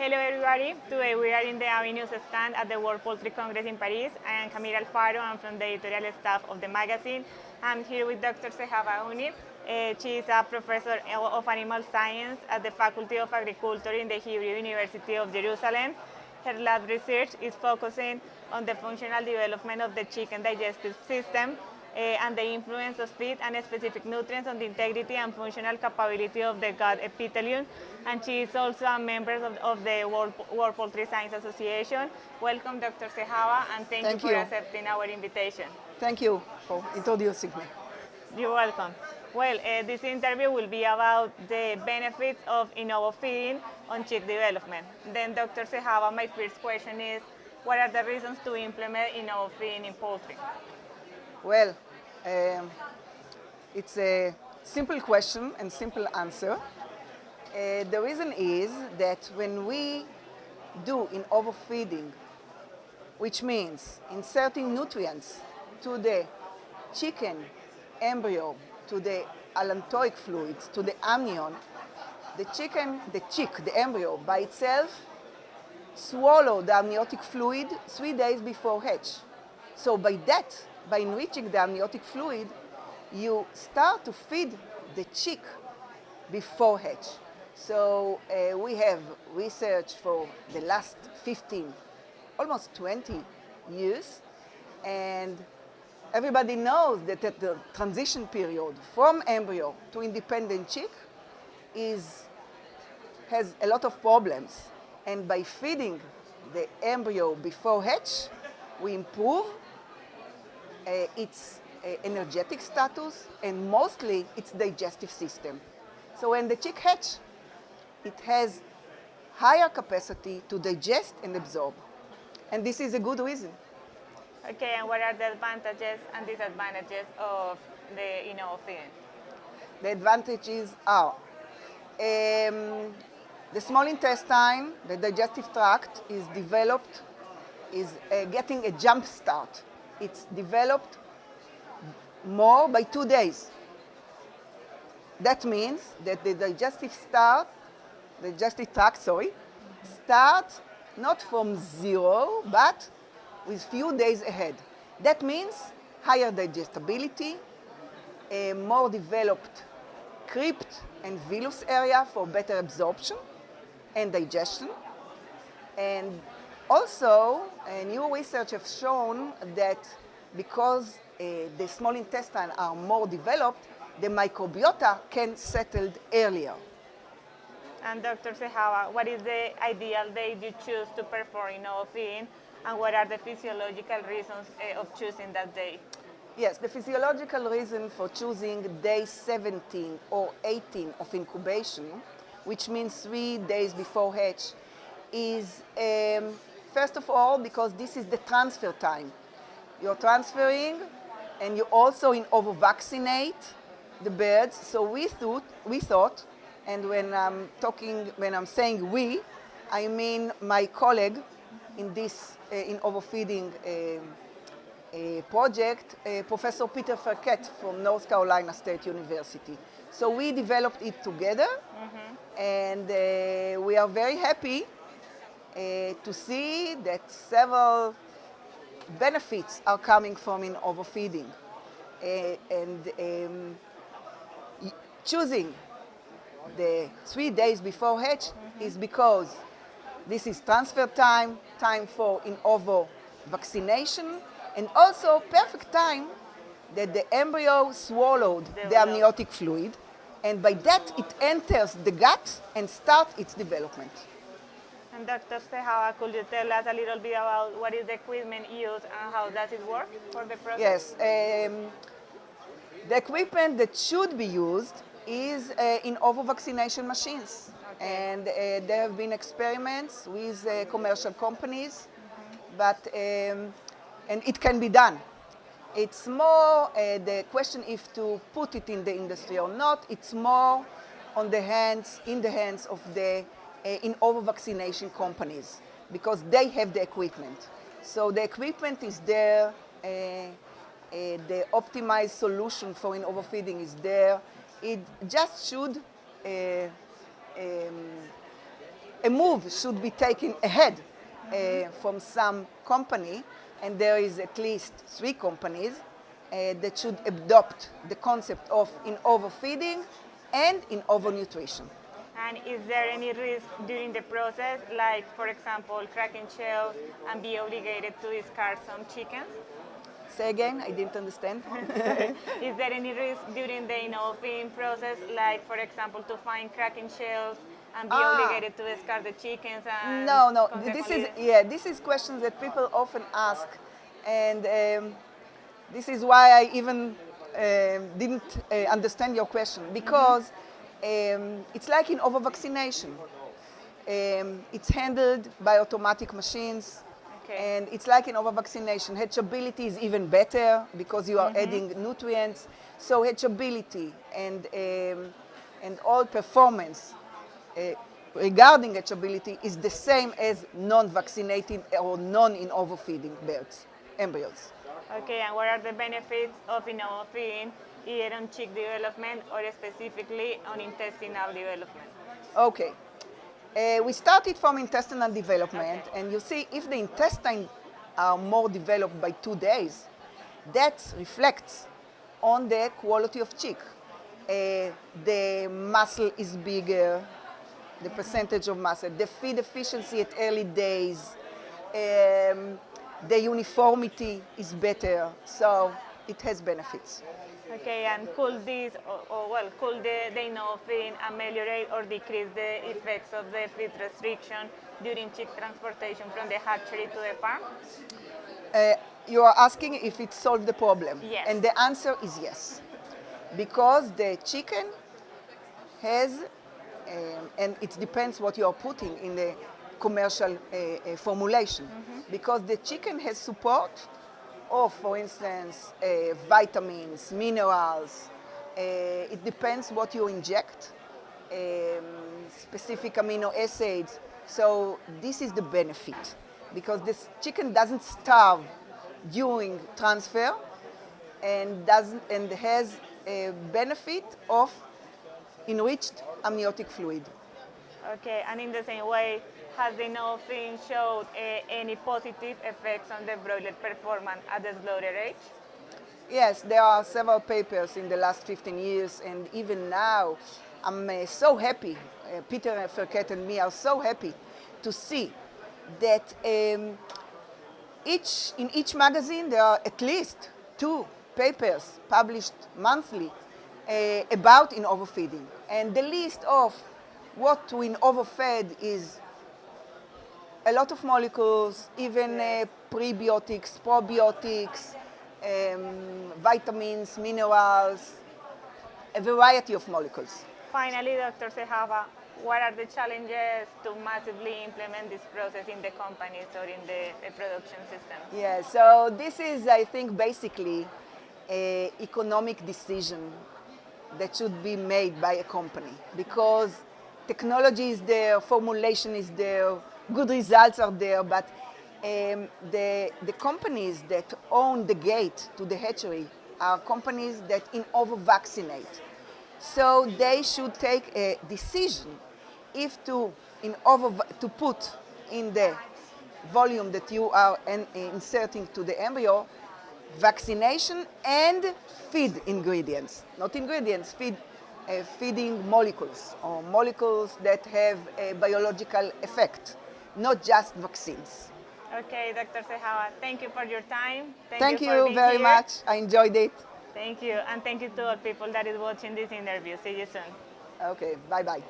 Hello everybody, today we are in the Avenue stand at the World Poultry Congress in Paris. I am Camila Alfaro, I'm from the editorial staff of the magazine. I'm here with Dr. Zehava Uni. She is a professor of animal science at the Faculty of Agriculture in the Hebrew University of Jerusalem. Her lab research is focusing on the functional development of the chicken digestive system and the influence of feed and specific nutrients on the integrity and functional capability of the gut epithelium. And she is also a member of the World Poultry Science Association. Welcome, Dr. Zehava, and thank you for accepting our invitation. Thank you for introducing me. You're welcome. Well, this interview will be about the benefits of overfeeding on chick development. Then, Dr. Zehava, my first question is, what are the reasons to implement overfeeding in poultry? Well, it's a simple question and simple answer. The reason is that when we do overfeeding, which means inserting nutrients to the chicken embryo, to the allantoic fluids, to the amnion, the embryo by itself swallow the amniotic fluid 3 days before hatch. So by enriching the amniotic fluid, you start to feed the chick before hatch. So we have research for the last 15, almost 20 years, and everybody knows that at the transition period from embryo to independent chick has a lot of problems. And by feeding the embryo before hatch, we improve its energetic status and mostly its digestive system. So when the chick hatch, it has higher capacity to digest and absorb. And this is a good reason. Okay, and what are the advantages and disadvantages of the overfeeding? The advantages are the small intestine, the digestive tract is getting a jump start. It's developed more by 2 days. That means that the digestive tract starts not from zero, but with few days ahead. That means higher digestibility, a more developed crypt and villus area for better absorption and digestion. And also, new research has shown that because the small intestine are more developed, the microbiota can settle earlier. And Dr. Zehava, what is the ideal day you choose to perform overfeeding, and what are the physiological reasons of choosing that day? Yes, the physiological reason for choosing day 17 or 18 of incubation, which means 3 days before hatch, is first of all because this is the transfer time. You're transferring and you also over-vaccinate the birds. So we thought, and when I'm saying we, I mean my colleague in this overfeeding project, Professor Peter Ferket from North Carolina State University. So we developed it together, and we are very happy to see that several benefits are coming from overfeeding. Choosing the 3 days before hatch is because this is transfer time for in-ovo vaccination, and also perfect time that the embryo swallowed the amniotic fluid, and by that it enters the gut and starts its development. And Dr. Zehava, could you tell us a little bit about what is the equipment used and how does it work for the process? Yes, the equipment that should be used is in-ovo vaccination machines. Okay. And there have been experiments with commercial companies, but and it can be done. It's more the question if to put it in the industry or not. It's more in the hands of the in-ovo vaccination companies, because they have the equipment. So the equipment is there, the optimized solution for overfeeding is there. It just should a move should be taken ahead from some company, and there is at least 3 companies that should adopt the concept of in overfeeding and in overnutrition. And is there any risk during the process, like, for example, cracking shells and be obligated to discard some chickens? Say again, I didn't understand. Is there any risk during the overfeeding process, like, for example, to find cracking shells and be obligated to discard the chickens? And No. consequently- This is questions that people often ask, and this is why I even didn't understand your question, because it's like in over-vaccination. It's handled by automatic machines, Okay. and it's like in over-vaccination. Hatchability is even better because you are adding nutrients. So hatchability and all performance regarding hatchability is the same as non-vaccinated or non-in overfeeding birds, embryos. Okay, and what are the benefits of overfeeding, either on chick development or specifically on intestinal development? Okay. We started from intestinal development, and you see if the intestines are more developed by 2 days, that reflects on the quality of chick. The muscle is bigger, the percentage of muscle, the feed efficiency at early days, the uniformity is better, so it has benefits. Okay, and could this, could the overfeeding ameliorate or decrease the effects of the feed restriction during chick transportation from the hatchery to the farm? You are asking if it solved the problem. Yes. And the answer is yes. Because the chicken has, and it depends what you are putting in the commercial formulation, because the chicken has support of, for instance, vitamins, minerals. It depends what you inject, specific amino acids. So this is the benefit, because this chicken doesn't starve during transfer and has a benefit of enriched amniotic fluid. Okay, and in the same way, has the overfeeding showed any positive effects on the broiler performance at the slaughter age? Yes, there are several papers in the last 15 years, and even now, I'm so happy, Peter Ferket and me are so happy to see that in each magazine there are at least 2 papers published monthly about in overfeeding. And the list of what to in overfed is a lot of molecules, even prebiotics, probiotics, vitamins, minerals, a variety of molecules. Finally, Dr. Zehava, what are the challenges to massively implement this process in the companies or in the production system? Yeah, so this is, I think, basically an economic decision that should be made by a company, because technology is there, formulation is there, good results are there, but the companies that own the gate to the hatchery are companies that over-vaccinate. So they should take a decision if to put in the volume that you are inserting to the embryo vaccination and feed ingredients, not ingredients, feeding molecules, or molecules that have a biological effect, not just vaccines. Okay, Dr. Zehava, thank you for your time. Thank for you being very here. much. I enjoyed it. Thank you, and thank you to all people that is watching this interview. See you soon. Okay, bye-bye.